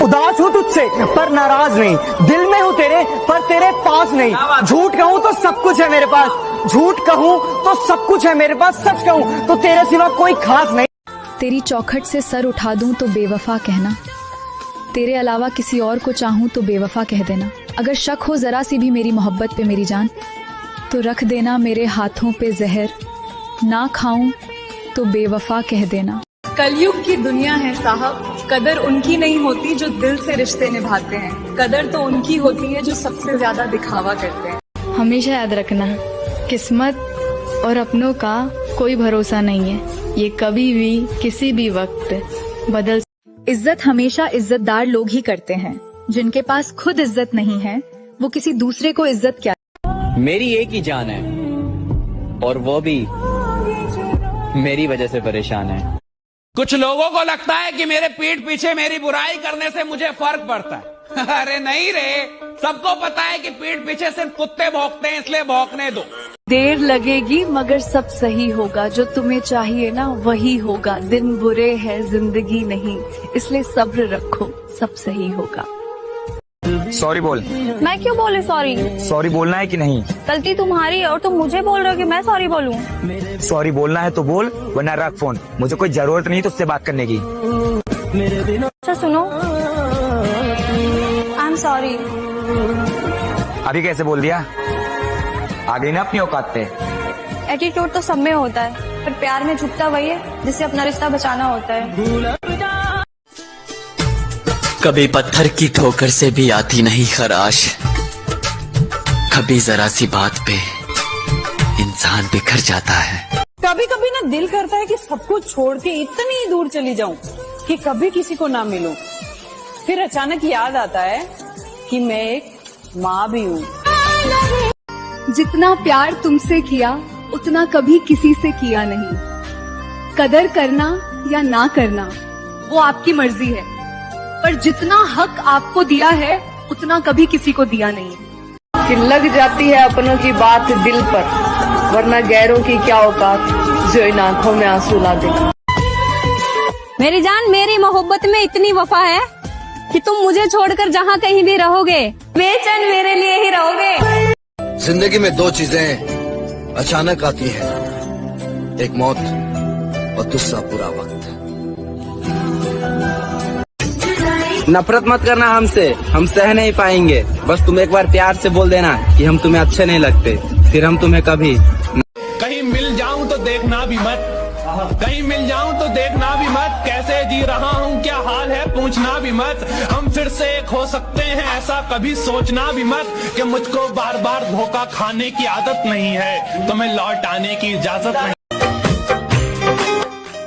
उदास हूँ तुझसे पर नाराज नहीं, दिल में हूँ तेरे पर तेरे पास नहीं। झूठ कहूँ तो सब कुछ है मेरे पास, झूठ कहूँ तो सब कुछ है मेरे पास, सच कहूँ तो तेरे सिवा कोई खास नहीं। तेरी चौखट से सर उठा दूं तो बेवफा कहना, तेरे अलावा किसी और को चाहूं तो बेवफा कह देना। अगर शक हो जरा सी भी मेरी मोहब्बत पे मेरी जान, तो रख देना मेरे हाथों पे जहर, ना खाऊं तो बेवफा कह देना। कलयुग की दुनिया है साहब, कदर उनकी नहीं होती जो दिल से रिश्ते निभाते हैं, कदर तो उनकी होती है जो सबसे ज्यादा दिखावा करते हैं। हमेशा याद रखना, किस्मत और अपनों का कोई भरोसा नहीं है, ये कभी भी किसी भी वक्त बदल। इज्जत हमेशा इज्जतदार लोग ही करते हैं, जिनके पास खुद इज्जत नहीं है वो किसी दूसरे को इज्जत क्या। मेरी एक ही जान है और वो भी मेरी वजह से परेशान है। कुछ लोगों को लगता है कि मेरे पीठ पीछे मेरी बुराई करने से मुझे फर्क पड़ता है। अरे नहीं रे, सबको पता है कि पीठ पीछे सिर्फ कुत्ते भौंकते हैं, इसलिए भौंकने दो। देर लगेगी मगर सब सही होगा, जो तुम्हें चाहिए ना वही होगा। दिन बुरे हैं जिंदगी नहीं, इसलिए सब्र रखो, सब सही होगा। सॉरी बोल। मैं क्यों बोले सॉरी? सॉरी बोलना है कि नहीं? गलती तुम्हारी है और तुम मुझे बोल रहे हो कि मैं सॉरी बोलूं? सॉरी बोलना है तो बोल, वरना रख फोन, मुझे कोई जरूरत नहीं तुझसे बात करने की। अच्छा सुनो, आई एम सॉरी। अभी कैसे बोल दिया? आ गई ना अपनी औकात पे। एटीट्यूड तो सब में होता है, पर प्यार में झुकता वही है जिससे अपना रिश्ता बचाना होता है। कभी पत्थर की ठोकर से भी आती नहीं खराश, कभी जरा सी बात पे इंसान बिखर जाता है। कभी कभी ना दिल करता है कि सब कुछ छोड़ के इतनी दूर चली जाऊं कि कभी किसी को ना मिलूं। फिर अचानक याद आता है कि मैं एक माँ भी हूँ। जितना प्यार तुमसे किया उतना कभी किसी से किया नहीं, कदर करना या ना करना वो आपकी मर्जी है, पर जितना हक आपको दिया है उतना कभी किसी को दिया नहीं। कि लग जाती है अपनों की बात दिल पर, वरना गैरों की क्या औकात जो इन आंखों में आंसू ला दे। मेरी जान, मेरी मोहब्बत में इतनी वफा है कि तुम मुझे छोड़कर जहाँ कहीं भी रहोगे बेचैन मेरे लिए ही रहोगे। जिंदगी में दो चीजें अचानक आती हैं, एक मौत और दूसरा बुरा वक्त। नफरत मत करना हमसे, हम सह नहीं पाएंगे। बस तुम एक बार प्यार से बोल देना कि हम तुम्हें अच्छे नहीं लगते, फिर हम तुम्हें कभी। कहीं मिल जाऊं तो देखना भी मत, कहीं मिल जाऊं तो देखना भी मत, कैसे जी रहा हूं क्या हाल है पूछना भी मत। हम फिर से एक हो सकते हैं ऐसा कभी सोचना भी मत, कि मुझको बार बार धोखा खाने की आदत नहीं है, तुम्हें लौट आने की इजाजत नहीं।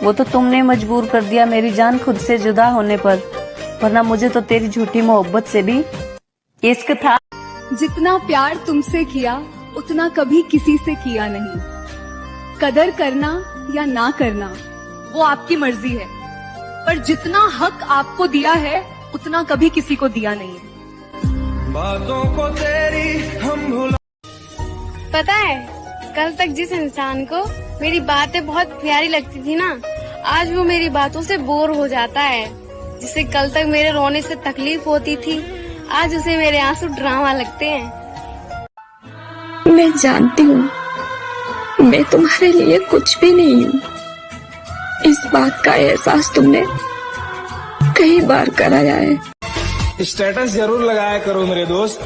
वो तो तुमने मजबूर कर दिया मेरी जान खुद से जुदा होने पर, वरना मुझे तो तेरी झूठी मोहब्बत से भी इश्क था। जितना प्यार तुमसे किया उतना कभी किसी से किया नहीं, कदर करना या ना करना वो आपकी मर्जी है, पर जितना हक आपको दिया है उतना कभी किसी को दिया नहीं। बातों को तेरी हम भुला। पता है, कल तक जिस इंसान को मेरी बातें बहुत प्यारी लगती थी ना, आज वो मेरी बातों से बोर हो जाता है। जिसे कल तक मेरे रोने से तकलीफ होती थी, आज उसे मेरे आंसू ड्रामा लगते हैं। मैं जानती हूँ मैं तुम्हारे लिए कुछ भी नहीं हूँ, इस बात का एहसास तुमने कई बार कराया है। स्टेटस जरूर लगाया करो मेरे दोस्त,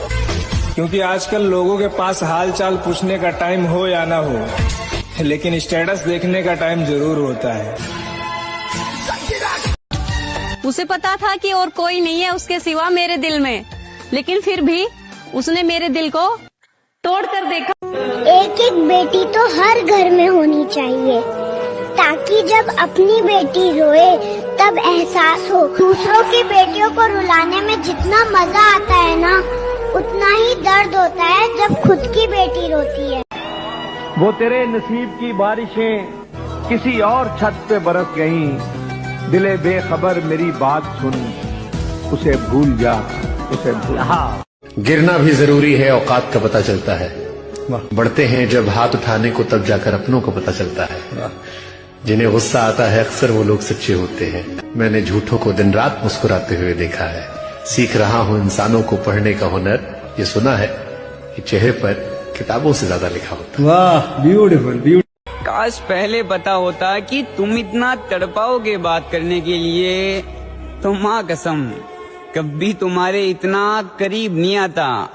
क्योंकि आजकल लोगों के पास हाल चाल पूछने का टाइम हो या ना हो, लेकिन स्टेटस देखने का टाइम जरूर होता है। उसे पता था कि और कोई नहीं है उसके सिवा मेरे दिल में, लेकिन फिर भी उसने मेरे दिल को तोड़ कर देखा। एक एक बेटी तो हर घर में होनी चाहिए, ताकि जब अपनी बेटी रोए तब एहसास हो दूसरों की बेटियों को रुलाने में जितना मजा आता है ना, उतना ही दर्द होता है जब खुद की बेटी रोती है। वो तेरे नसीब की बारिशें किसी और छत पे बरस गईं, दिले बेखबर मेरी बात सुन, उसे भूल जा, उसे भूल। गिरना भी जरूरी है, औकात का पता चलता है। बढ़ते हैं जब हाथ उठाने को तब जाकर अपनों को पता चलता है। जिन्हें गुस्सा आता है अक्सर वो लोग सच्चे होते हैं। मैंने झूठों को दिन रात मुस्कुराते हुए देखा है। सीख रहा हूं इंसानों को पढ़ने का हुनर। ये सुना है कि चेहरे पर किताबों से ज्यादा लिखा होता है। वाह, ब्यूटीफुल ब्यूटीफुल। काश पहले पता होता कि तुम इतना तड़पाओगे बात करने के लिए, तो माँ कसम कभी तुम्हारे इतना करीब नहीं आता।